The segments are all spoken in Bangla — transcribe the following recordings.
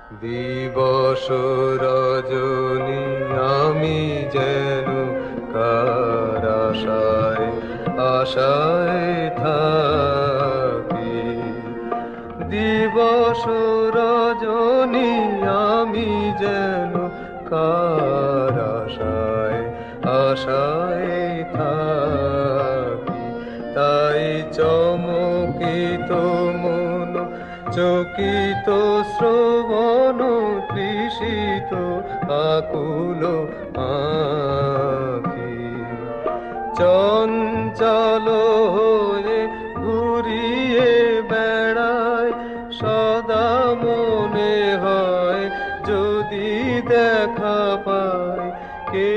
দিবস রজনী আমি যেন কার আশায় আশায় থাকি। দিবস রজনী আমি যেন কার আশায় আশায় থাকি। তাই চমকিত মন চকিত শ্রবণ তৃষিত আকুল আঁখি চঞ্চল হয়ে ঘুরিয়ে বেড়ায় সদা মনে হয় যদি দেখা পায় কে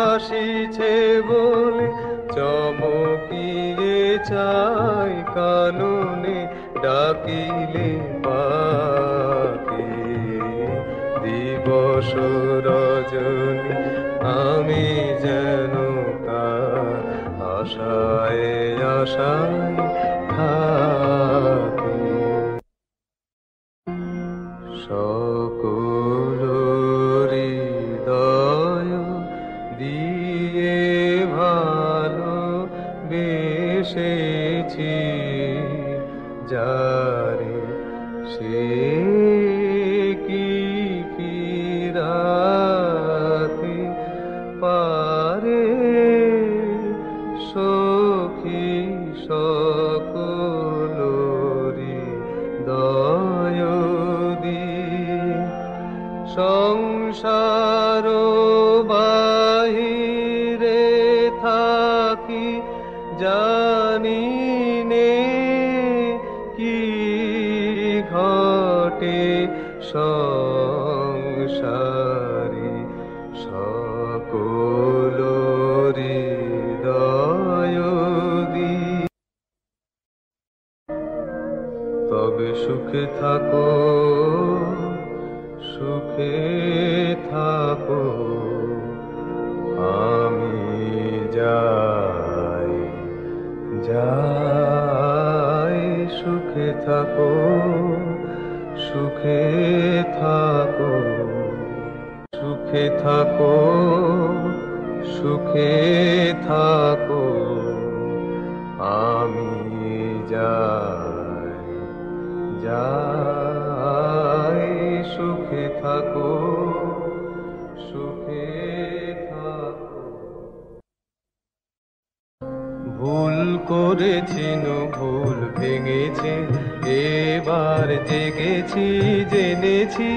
আসিছে বলে চমকিয়ে চাই কাননে ডাকিলে পাখি। দিবস রজনী আমি যেন কার আশায় আশায় থাকি। সকল হৃদয় দিয়ে ভালো বেসেছি যারে সে কি ফিরাতে পারে সখী সকল হৃদয় দিয়ে। সংসার বাহিরে থাকি জানি নে কি ঘটে সংসারে সকল হৃদয় দিয়ে। তবে সুখে থাকো সুখে থাকো আমি যাই যাই। সুখে থাকো সুখে থাকো সুখে থাকো সুখে থাকো আমি যাই যাই। সুখে থাকো সুখে থাকো। ভুল করেছি ভুল ভেঙেছি এবার জেগেছি জেনেছি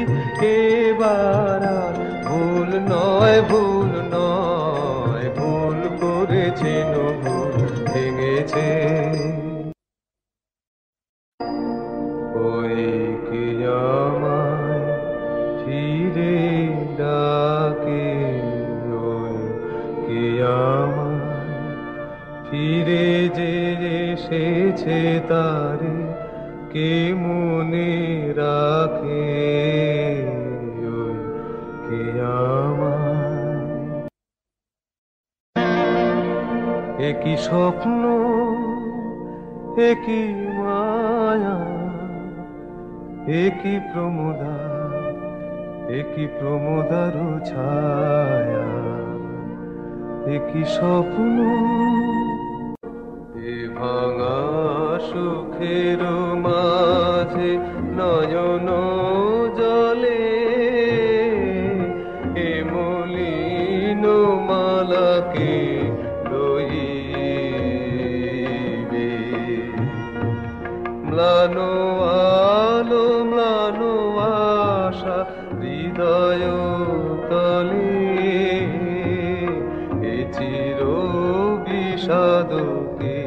এবার আর ভুল নয় ভুল নয়। ভুল করেছি ভুল ভেঙেছে ওই কি আমায় ফিরে ডাকে ওই কি আমায় ফিরে যে এসেছে তারে কে মনে রাখে ওই কি আমায়। একই স্বপ্ন একই মায়া একই প্রমোদার একই প্রমোদার ছায়া একই স্বপ্ন। এ ভাঙা সুখের মাঝে নয়ন জলে এ মলিন মালাকে লইবে। ম্লান আলো ম্লান আশা হৃদয় তলে এ চির বিষাদকে